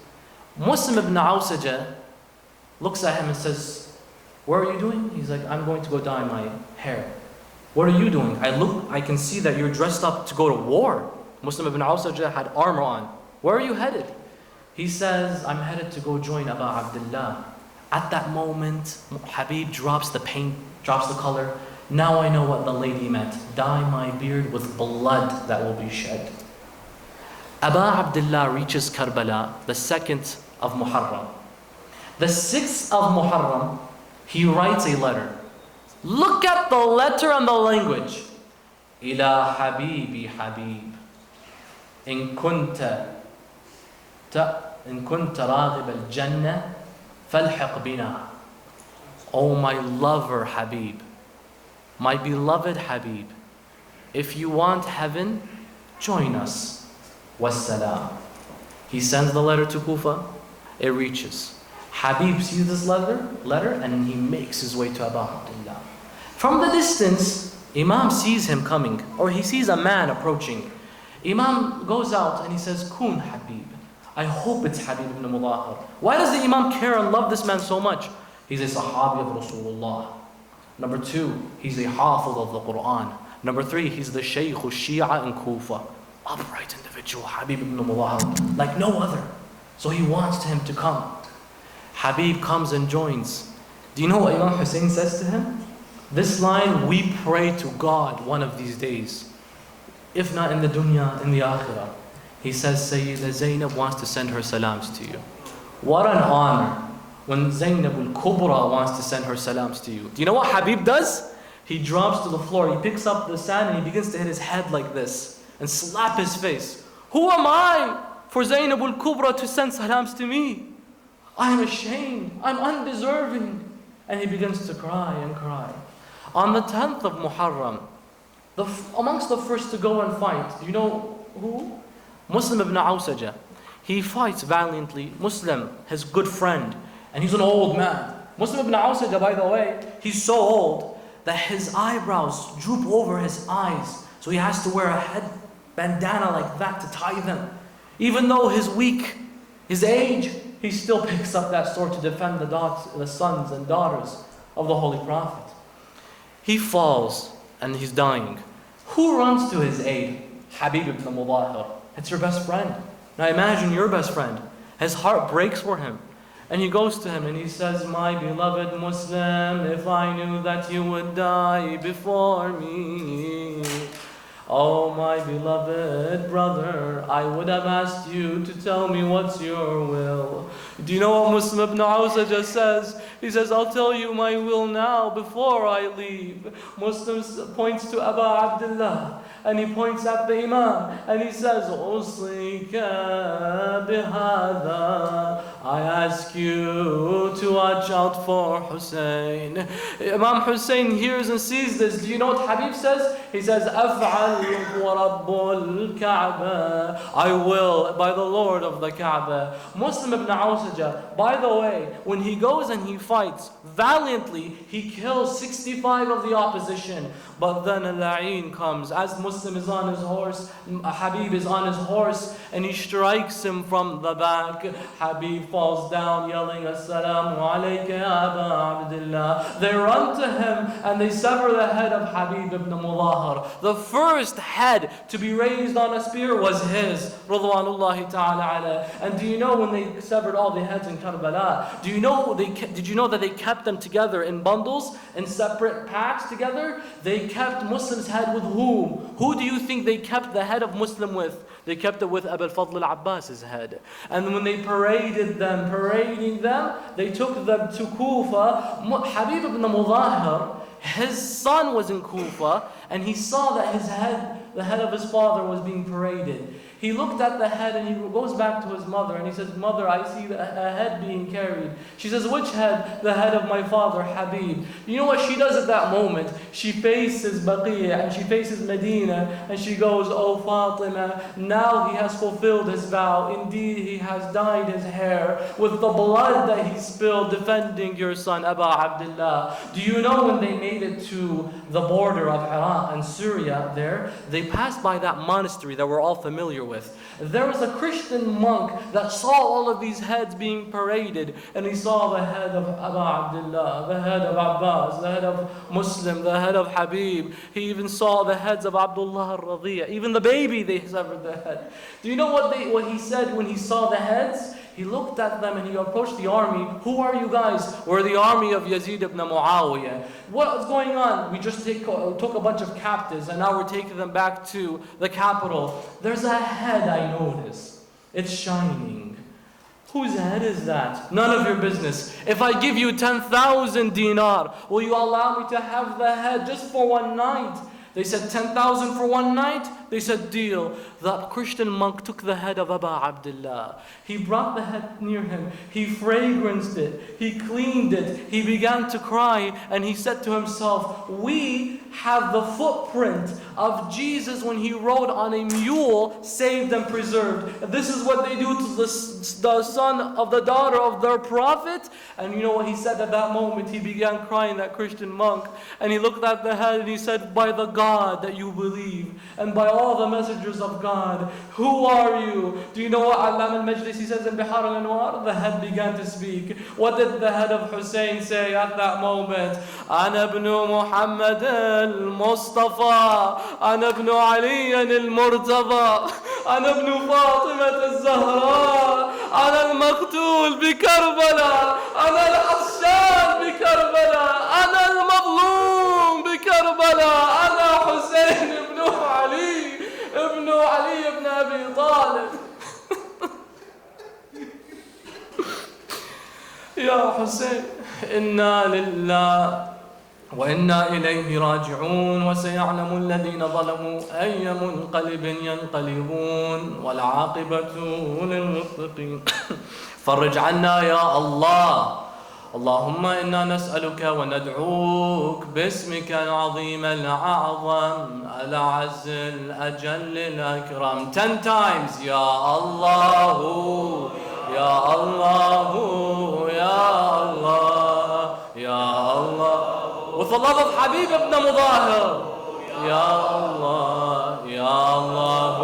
S1: Muslim ibn Awsajah looks at him and says, what are you doing? He's like, I'm going to go dye my hair. What are you doing? I can see that you're dressed up to go to war. Muslim ibn Awsajah had armor on. Where are you headed? He says, I'm headed to go join Aba Abdullah. At that moment, Habib drops the paint, drops the color. Now I know what the lady meant. Dye my beard with blood that will be shed. Aba Abdullah reaches Karbala, the 2nd of Muharram. The 6th of Muharram, he writes a letter. Look at the letter and the language. Ila Habibi Habib. In kunta raghib al-jannah falhiq bina. Oh my lover Habib, my beloved Habib, if you want heaven, join us. Wassalam. He sends the letter to Kufa. It reaches. Habib sees this letter and he makes his way to Aba Abdullah. From the distance, Imam sees him coming, or he sees a man approaching. Imam goes out and he says, Kun Habib. I hope it's Habib ibn Mudahar. Why does the Imam care and love this man so much? He's a Sahabi of Rasulullah. Number 2, he's a Hafid of the Quran. Number 3, he's the Shaykh Shia in Kufa. Upright individual, Habib ibn Mudahar, like no other. So he wants him to come. Habib comes and joins. Do you know what Imam Hussein says to him? This line, we pray to God one of these days. If not in the dunya, in the akhirah. He says, Sayyidah Zainab wants to send her salams to you. What an honor when Zainab al-Kubra wants to send her salams to you. Do you know what Habib does? He drops to the floor, he picks up the sand and he begins to hit his head like this and slap his face. Who am I for Zainab al-Kubra to send salams to me? I am ashamed. I'm undeserving. And he begins to cry and cry. On the 10th of Muharram, amongst the first to go and fight, do you know who? Muslim ibn Awsaja. He fights valiantly. Muslim, his good friend, and he's an old man. Muslim ibn Awsaja, by the way, he's so old that his eyebrows droop over his eyes. So he has to wear a head bandana like that to tie them. Even though he's weak, his age, he still picks up that sword to defend the sons and daughters of the Holy Prophet. He falls and he's dying. Who runs to his aid? Habib ibn Mudahir. It's your best friend. Now imagine your best friend. His heart breaks for him. And he goes to him and he says, my beloved Muslim, if I knew that you would die before me, oh my beloved brother, I would have asked you to tell me what's your will. Do you know what Muslim ibn Awsaja says? He says, I'll tell you my will now before I leave. Muslim points to Abu Abdullah and he points at the Imam and he says, Usika bihada. I ask you to watch out for Hussein. Imam Hussein hears and sees this. Do you know what Habib says? He says, Af'al wa Rabbul Kaaba. I will, by the Lord of the Kaaba. Muslim ibn Awsaja, by the way, when he goes and he fights valiantly, he kills 65 of the opposition. But then Al-La'in comes, as Muslim is on his horse, Habib is on his horse, and he strikes him from the back. Habib falls down yelling, Assalamu alayka ya Aba Abdullah. They run to him and they sever the head of Habib ibn Mudahir. The first head to be raised on a spear was his, Radwanullahi ta'ala alayh. And do you know when they severed all the heads in Karbala, did you know that they kept them together in bundles, in separate packs together? They kept Muslim's head with whom? Who do you think they kept the head of Muslim with? They kept it with Abu al-Fadl al-Abbas's head. And when they parading them, they took them to Kufa. Habib ibn Mudahir, his son was in Kufa, and he saw that the head of his father was being paraded. He looked at the head and he goes back to his mother and he says, Mother, I see a head being carried. She says, which head? The head of my father, Habib. You know what she does at that moment? She faces Baqiyah and she faces Medina and she goes, Oh Fatima, now he has fulfilled his vow. Indeed, he has dyed his hair with the blood that he spilled defending your son, Abu Abdullah. Do you know when they made it to the border of Iraq and Syria there, they passed by that monastery that we're all familiar with. There was a Christian monk that saw all of these heads being paraded, and he saw the head of Abu Abdullah, the head of Abbas, the head of Muslim, the head of Habib. He even saw the heads of Abdullah al-Radhiya. Even the baby, they severed the head. Do you know what he said when he saw the heads? He looked at them and he approached the army. Who are you guys? We're the army of Yazid ibn Muawiyah. What is going on? We just took a bunch of captives and now we're taking them back to the capital. There's a head I notice. It's shining. Whose head is that? None of your business. If I give you 10,000 dinar, will you allow me to have the head just for one night? They said 10,000 for one night. They said deal. The Christian monk took the head of Abu Abdullah. He brought the head near him. He fragranced it. He cleaned it. He began to cry and he said to himself, we have the footprint of Jesus when he rode on a mule, saved and preserved. This is what they do to the son of the daughter of their prophet. And you know what he said at that moment? He began crying, that Christian monk. And he looked at the head and he said, by the God that you believe and by all the messengers of God, who are you? Do you know what Allama al-Majlisi says in Bihar al-Anwar? The head began to speak. What did the head of Hussein say at that moment? Ana ibn Muhammad al-Mustafa, Ana ibn Ali al-Murtada, Ana ibn Fatima al-Zahra, Ana al-Maqtul bi Karbala, Ana al-Hassan bi Karbala, Ana al-Mazlum bi Karbala, Ana Hussein ibn Ali ibn Abi Talib. Ya Hussein, inna lillah وإنا إليه راجعون وسيعلم الذين ظلموا أي منقلب ينقلبون والعاقبة للمتقين. فرج عنا يا الله. اللهم إنا نسألك وندعوك باسمك العظيم الأعظم الأعز الأجل الأكرم 10 times يا الله يا الله يا الله يا الله with the love of Habib ibn Mudahir يا الله يا الله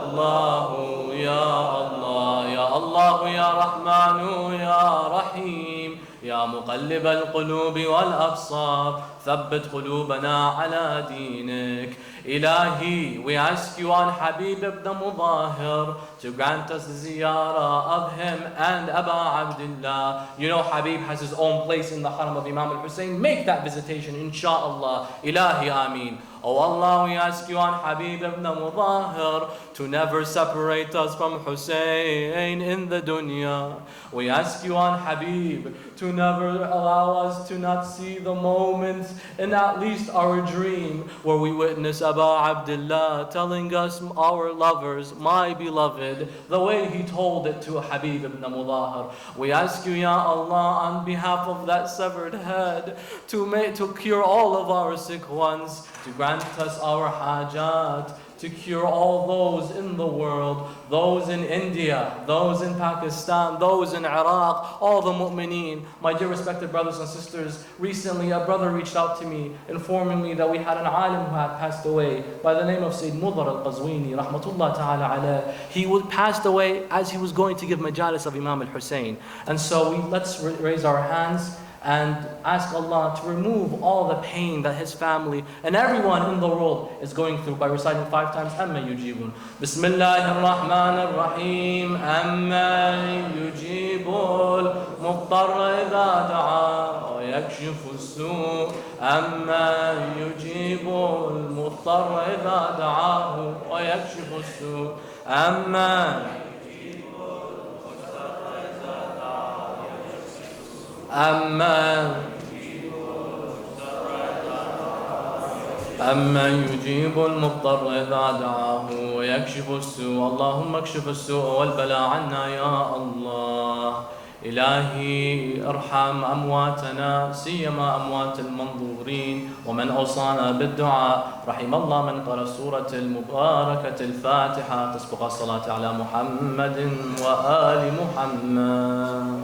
S1: الله يا الله يا الله يا رحمن يا رحيم يا مقلب القلوب والأبصار ثبت قلوبنا على دينك. Ilahi, we ask you on Habib ibn Mudahir to grant us the ziyarah of him and Aba Abdullah. You know Habib has his own place in the Haram of Imam al-Hussein. Make that visitation, inshaAllah. Ilahi, Ameen. Oh Allah, we ask you on Habib ibn Mudahir to never separate us from Hussein in the dunya. We ask you on Habib to never allow us to not see the moments in at least our dream where we witness Aba Abdullah telling us, our lovers, my beloved, the way he told it to Habib ibn Mudahir. We ask you, Ya Allah, on behalf of that severed head, to cure all of our sick ones, to grant us our hajat, to cure all those in the world, those in India, those in Pakistan, those in Iraq, all the mu'mineen. My dear respected brothers and sisters, recently a brother reached out to me informing me that we had an alim who had passed away by the name of Sayyid Mudar al-Qazwini, rahmatullah ta'ala alayh. He passed away as he was going to give majalis of Imam al-Hussein. And so let's raise our hands and ask Allah to remove all the pain that his family and everyone in the world is going through by reciting 5 times Amma Yujibun. Bismillahir Rahmanir Rahim. Amma Yujibul Muqtarra idha da'a wa yakshifu su. Amma Yujibul Muqtarra idha da'ahu wa yakshifu su. Amma أما يجيب المضطر إذا دعاه ويكشف السوء. اللهم اكشف السوء والبلاء عنا يا الله. إلهي ارحم أمواتنا سيما أموات المنظورين ومن أوصانا بالدعاء. رحم الله من قرأ سورة المباركة الفاتحة تسبق الصلاة على محمد وآل محمد.